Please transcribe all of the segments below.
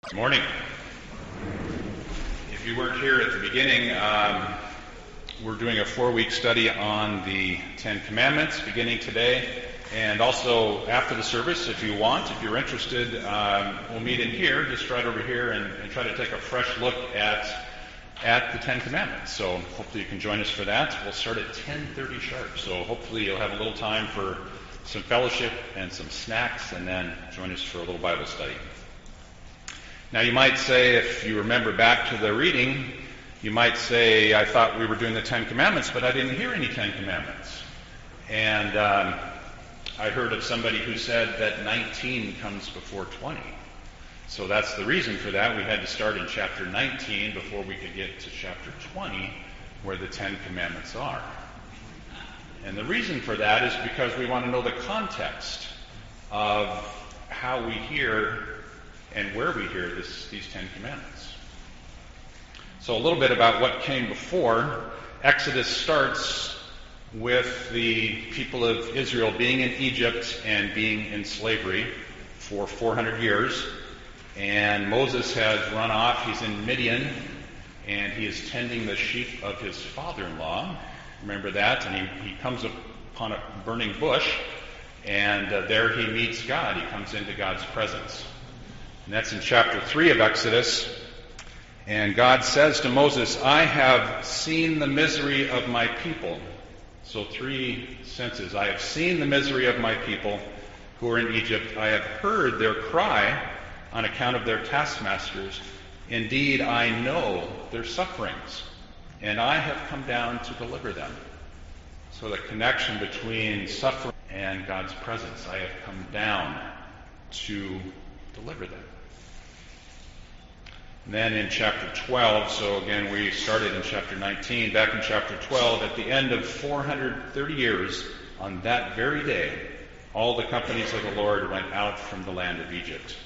Good morning. If you weren't here at the beginning, we're doing a 4-week study on the Ten Commandments beginning today, and also after the service, if you want, if you're interested, we'll meet in here, just right over here, and try to take a fresh look at the Ten Commandments. So hopefully you can join us for that. We'll start at 10:30 sharp, so hopefully you'll have a little time for some fellowship and some snacks, and then join us for a little Bible study. Now you might say, if you remember back to the reading, you might say, I thought we were doing the Ten Commandments, but I didn't hear any Ten Commandments. And I heard of somebody who said that 19 comes before 20. So that's the reason for that. We had to start in chapter 19 before we could get to chapter 20, where the Ten Commandments are. And the reason for that is because we want to know the context of how we hear and where we hear these Ten Commandments. So a little bit about what came before. Exodus starts with the people of Israel being in Egypt and being in slavery for 400 years. And Moses has run off. He's in Midian, and he is tending the sheep of his father-in-law. Remember that? And he comes upon a burning bush, and there he meets God. He comes into God's presence. And that's in chapter 3 of Exodus. And God says to Moses, I have seen the misery of my people. So 3 senses. I have seen the misery of my people who are in Egypt. I have heard their cry on account of their taskmasters. Indeed, I know their sufferings, and I have come down to deliver them. So the connection between suffering and God's presence. I have come down to deliver them. And then in chapter 12, so again we started in chapter 19, back in chapter 12, at the end of 430 years, on that very day, all the companies of the Lord went out from the land of Egypt.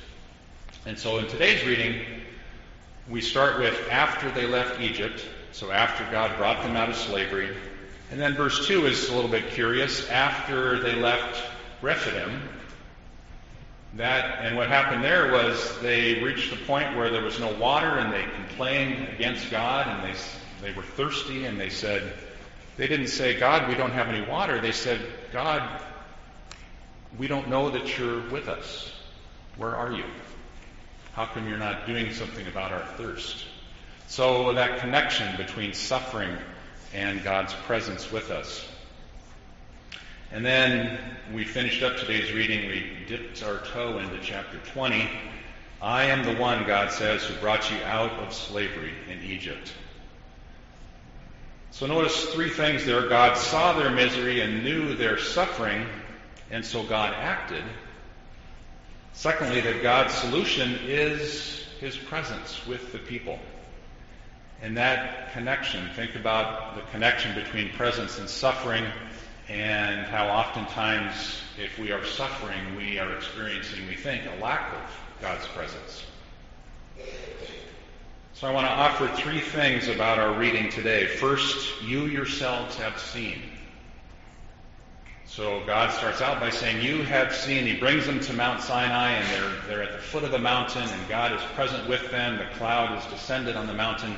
And so in today's reading, we start with after they left Egypt, so after God brought them out of slavery. And then verse 2 is a little bit curious. After they left Rephidim, and what happened there was they reached the point where there was no water, and they complained against God, and they were thirsty, and they didn't say, God, we don't have any water. They said, God, we don't know that you're with us. Where are you? How come you're not doing something about our thirst? So that connection between suffering and God's presence with us. And then we finished up today's reading. We dipped our toe into chapter 20. I am the one, God says, who brought you out of slavery in Egypt. So notice 3 things there. God saw their misery and knew their suffering, and so God acted. Secondly, that God's solution is his presence with the people. And that connection, think about the connection between presence and suffering, and how oftentimes, if we are suffering, we are experiencing, we think, a lack of God's presence. So I want to offer 3 things about our reading today. First, you yourselves have seen. So God starts out by saying, you have seen. He brings them to Mount Sinai, and they're at the foot of the mountain, and God is present with them. The cloud has descended on the mountain,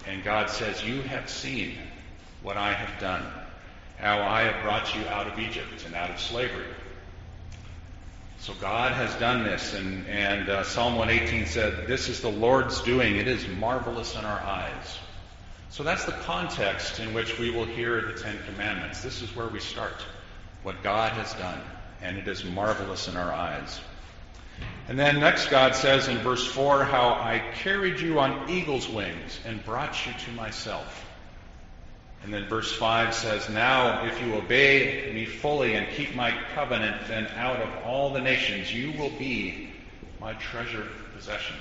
and God says, you have seen what I have done. How I have brought you out of Egypt and out of slavery. So God has done this, and Psalm 118 said, this is the Lord's doing. It is marvelous in our eyes. So that's the context in which we will hear the Ten Commandments. This is where we start. What God has done, and it is marvelous in our eyes. And then next God says in verse 4, how I carried you on eagle's wings and brought you to myself. And then verse 5 says, now if you obey me fully and keep my covenant, then out of all the nations you will be my treasured possession.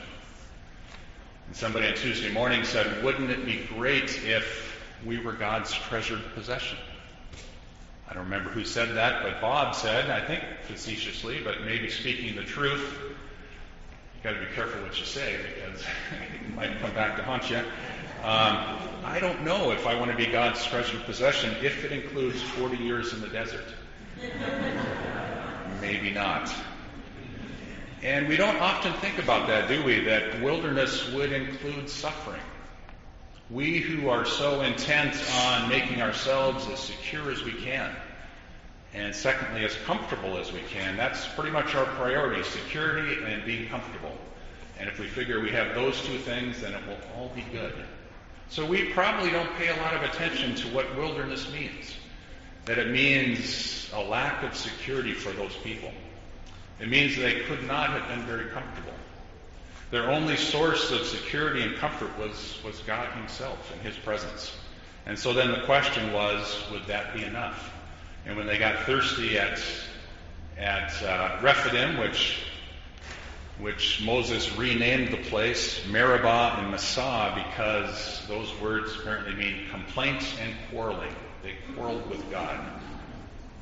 And somebody on Tuesday morning said, wouldn't it be great if we were God's treasured possession? I don't remember who said that, but Bob said, I think facetiously, but maybe speaking the truth. You've got to be careful what you say, because it might come back to haunt you. I don't know if I want to be God's treasured possession if it includes 40 years in the desert. Maybe not. And we don't often think about that, do we? That wilderness would include suffering. We who are so intent on making ourselves as secure as we can, and secondly, as comfortable as we can, that's pretty much our priority, security and being comfortable. And if we figure we have those two things, then it will all be good. So we probably don't pay a lot of attention to what wilderness means. That it means a lack of security for those people. It means they could not have been very comfortable. Their only source of security and comfort was God himself and his presence. And so then the question was, would that be enough? And when they got thirsty at Rephidim, which Moses renamed the place Meribah and Massah, because those words apparently mean complaint and quarreling. They quarreled with God.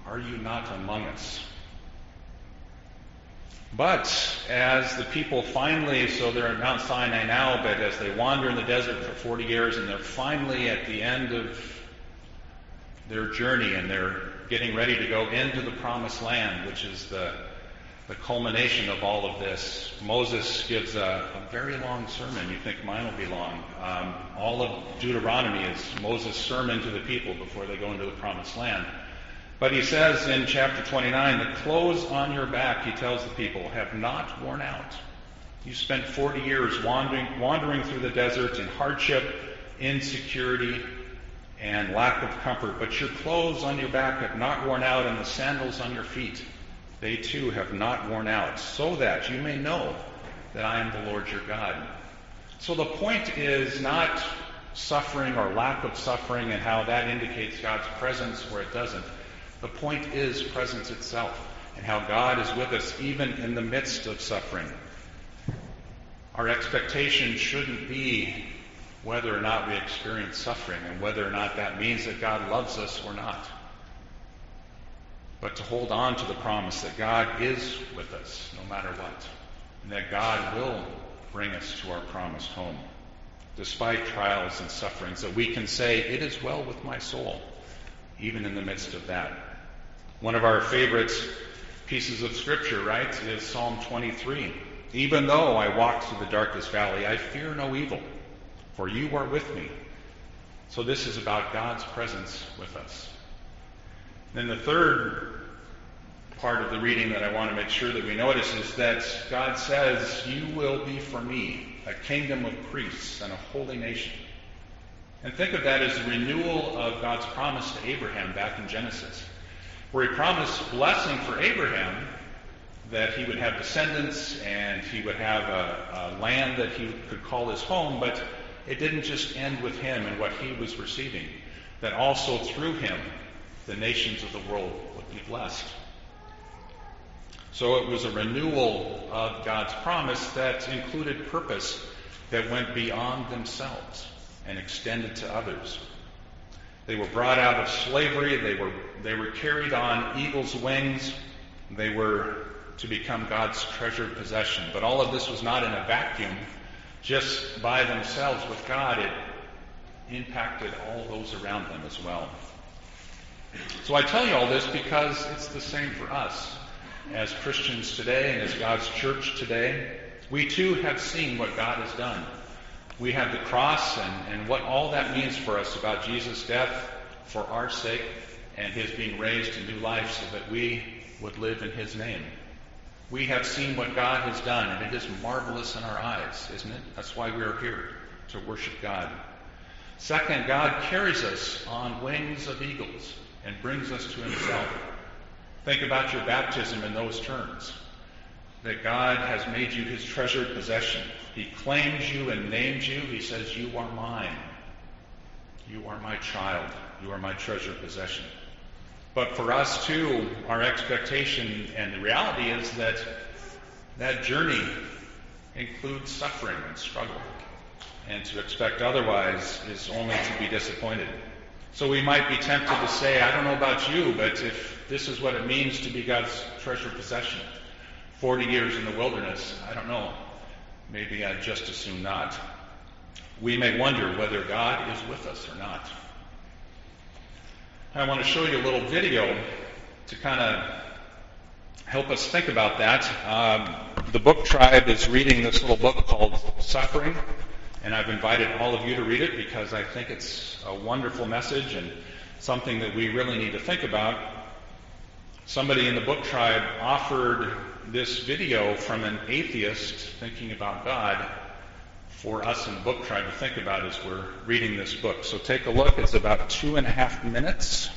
Are you not among us? But as the people finally, so they're at Mount Sinai now, but as they wander in the desert for 40 years and they're finally at the end of their journey and they're getting ready to go into the promised land, which is the culmination of all of this, Moses gives a very long sermon. You think mine will be long. All of Deuteronomy is Moses' sermon to the people before they go into the promised land. But he says in chapter 29, the clothes on your back, he tells the people, have not worn out. You spent 40 years wandering through the desert in hardship, insecurity, and lack of comfort. But your clothes on your back have not worn out, and the sandals on your feet, they too have not worn out, so that you may know that I am the Lord your God. So the point is not suffering or lack of suffering and how that indicates God's presence where it doesn't. The point is presence itself and how God is with us even in the midst of suffering. Our expectation shouldn't be whether or not we experience suffering and whether or not that means that God loves us or not. But to hold on to the promise that God is with us no matter what, and that God will bring us to our promised home, despite trials and sufferings, that we can say, it is well with my soul, even in the midst of that. One of our favorite pieces of Scripture, right, is Psalm 23. Even though I walk through the darkest valley, I fear no evil, for you are with me. So this is about God's presence with us. Then the third part of the reading that I want to make sure that we notice is that God says, you will be for me a kingdom of priests and a holy nation. And think of that as the renewal of God's promise to Abraham back in Genesis, where he promised blessing for Abraham, that he would have descendants and he would have a land that he could call his home, but it didn't just end with him and what he was receiving, that also through him the nations of the world would be blessed. So it was a renewal of God's promise that included purpose that went beyond themselves and extended to others. They were brought out of slavery. They were carried on eagle's wings. They were to become God's treasured possession. But all of this was not in a vacuum, just by themselves. With God, it impacted all those around them as well. So I tell you all this because it's the same for us as Christians today and as God's church today. We too have seen what God has done. We have the cross and what all that means for us about Jesus' death for our sake and his being raised to new life so that we would live in his name. We have seen what God has done, and it is marvelous in our eyes, isn't it? That's why we are here, to worship God. Second, God carries us on wings of eagles and brings us to himself. Think about your baptism in those terms, that God has made you his treasured possession. He claims you and names you. He says, you are mine. You are my child. You are my treasured possession. But for us too, our expectation and the reality is that that journey includes suffering and struggle. And to expect otherwise is only to be disappointed. So we might be tempted to say, I don't know about you, but if this is what it means to be God's treasured possession, 40 years in the wilderness, I don't know. Maybe I'd just as soon not. We may wonder whether God is with us or not. I want to show you a little video to kind of help us think about that. The book tribe is reading this little book called Suffering, and I've invited all of you to read it because I think it's a wonderful message and something that we really need to think about. Somebody in the book tribe offered this video from an atheist thinking about God for us in the book tribe to think about as we're reading this book. So take a look. It's about 2.5 minutes.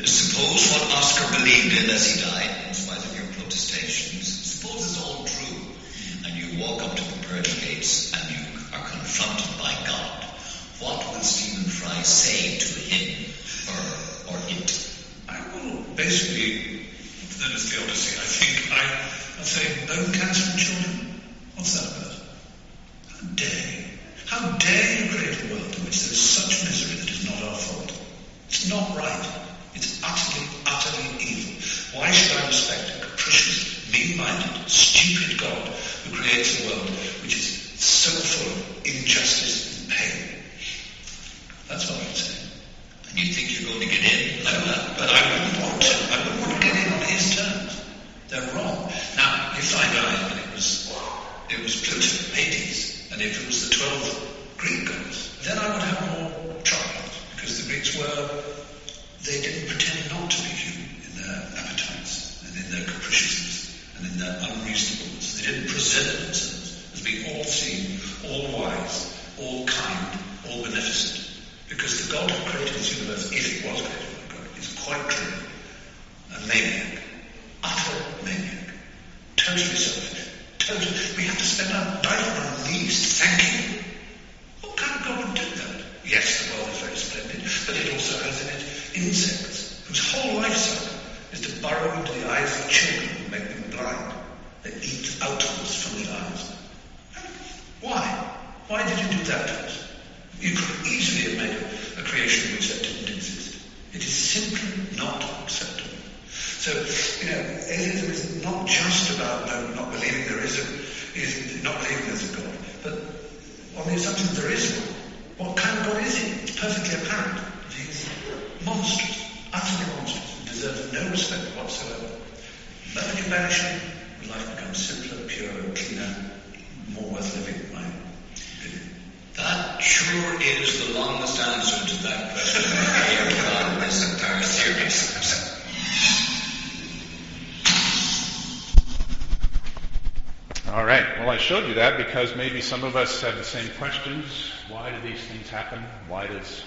Suppose what Oscar believed in as he died, in spite of your protestations, suppose it's all true, and you walk up to the pearly gates and you are confronted by God. What will Stephen Fry say to him, her, or it? I will basically, that is the Odyssey, I think. I'll say, bone cancer in children? What's that about? How dare you create a world in which there is such misery that is not our fault? It's not right. It's utterly evil. Why should I respect a capricious, mean-minded, stupid God who creates a world which is so full of injustice and pain? That's what I'd say. And you think you're going to get in? But I wouldn't want to. I wouldn't want to get in on his terms. They're wrong. Now, if I died and it was Pluto, Hades, and if it was the 12 Greek gods, then I would have more trouble, because the Greeks they didn't pretend not to be human in their appetites and in their capriciousness and in their unreasonableness. They didn't present themselves as being all-seeing, all-wise, all-kind, all-beneficent. Because the God who created this universe, if it was created by God, is quite clearly a maniac, utter maniac, totally selfish, we have to spend our life on our knees thanking him. What kind of God would do that? Yes, the world is very splendid, but it also has in it insects whose whole life cycle is to burrow into the eyes of children and make them blind. They eat outwards from the eyes. Why? Why did you do that to us? You could easily have made a creation in which that didn't exist. It is simply not acceptable. So, atheism is not just about not believing not believing there's a God, but on the assumption that there is one. What kind of God is he? It's perfectly apparent. He's monstrous, utterly monstrous, and deserves no respect whatsoever. The moment you banish him, life becomes simpler, purer, cleaner, more worth living, in my opinion. That sure is the longest answer to that question I ever got in this entire series. All right. Well, I showed you that because maybe some of us have the same questions. Why do these things happen? Why does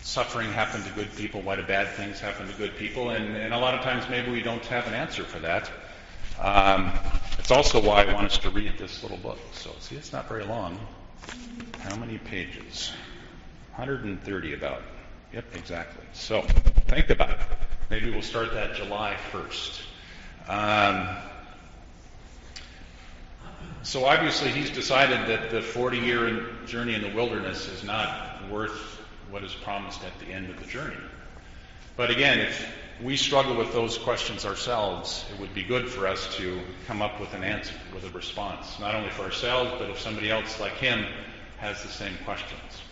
suffering happen to good people? Why do bad things happen to good people? And a lot of times maybe we don't have an answer for that. It's also why I want us to read this little book. So, see, it's not very long. How many pages? 130 about. Yep, exactly. So, think about it. Maybe we'll start that July 1st. So obviously he's decided that the 40-year journey in the wilderness is not worth what is promised at the end of the journey. But again, if we struggle with those questions ourselves, it would be good for us to come up with an answer, with a response, not only for ourselves, but if somebody else like him has the same questions.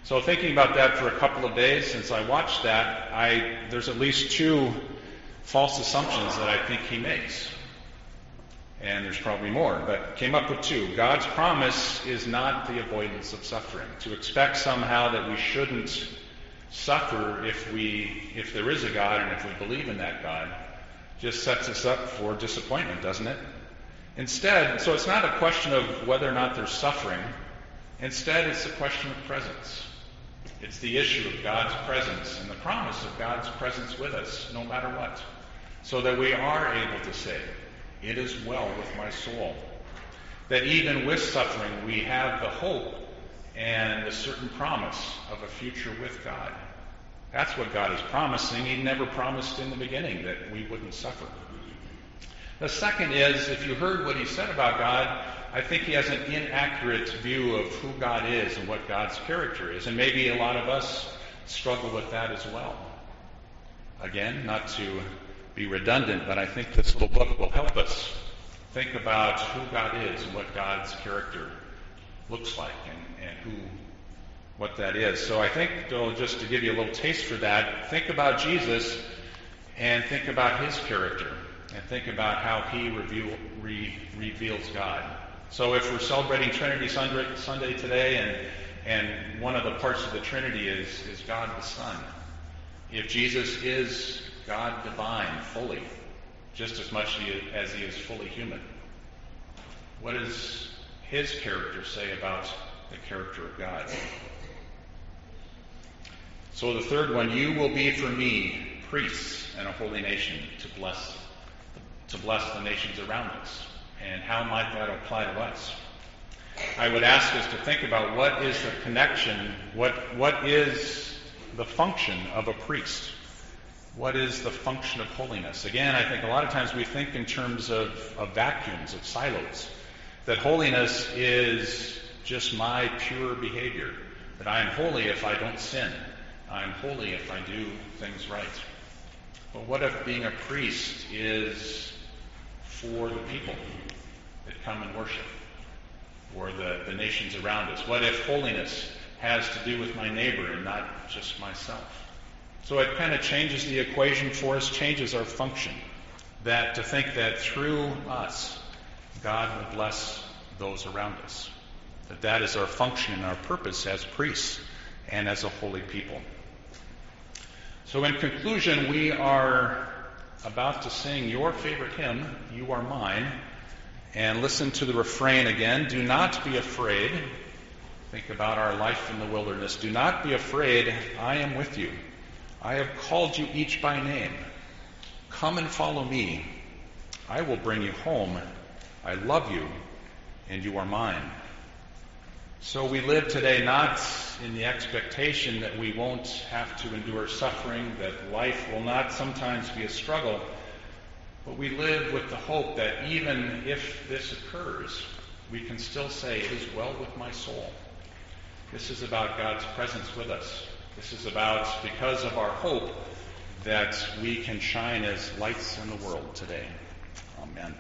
So thinking about that for a couple of days, since I watched that, there's at least 2 false assumptions that I think he makes. And there's probably more, but came up with 2. God's promise is not the avoidance of suffering. To expect somehow that we shouldn't suffer if there is a God and if we believe in that God just sets us up for disappointment, doesn't it? Instead, so it's not a question of whether or not there's suffering. Instead, it's a question of presence. It's the issue of God's presence and the promise of God's presence with us, no matter what. So that we are able to say, it is well with my soul. That even with suffering, we have the hope and the certain promise of a future with God. That's what God is promising. He never promised in the beginning that we wouldn't suffer. The second is, if you heard what he said about God, I think he has an inaccurate view of who God is and what God's character is. And maybe a lot of us struggle with that as well. Again, not to be redundant, but I think this little book will help us think about who God is and what God's character looks like and what that is. So I think, though, just to give you a little taste for that, think about Jesus and think about his character and think about how he reveals God. So if we're celebrating Trinity Sunday today and one of the parts of the Trinity is God the Son, if Jesus is God divine fully, just as much as he is fully human, what does his character say about the character of God? So the third one, you will be for me priests and a holy nation to bless the nations around us. And how might that apply to us? I would ask us to think about what is the connection, what is the function of a priest? What is the function of holiness? Again, I think a lot of times we think in terms of vacuums, of silos, that holiness is just my pure behavior, that I am holy if I don't sin. I'm holy if I do things right. But what if being a priest is for the people that come and worship, or the nations around us? What if holiness has to do with my neighbor and not just myself? So it kind of changes the equation for us, changes our function. That to think that through us, God will bless those around us. That is our function and our purpose as priests and as a holy people. So in conclusion, we are about to sing your favorite hymn, You Are Mine, and listen to the refrain again. Do not be afraid. Think about our life in the wilderness. Do not be afraid, I am with you. I have called you each by name. Come and follow me. I will bring you home. I love you, and you are mine. So we live today not in the expectation that we won't have to endure suffering, that life will not sometimes be a struggle, but we live with the hope that even if this occurs, we can still say, it is well with my soul. This is about God's presence with us. This is about, because of our hope, that we can shine as lights in the world today. Amen.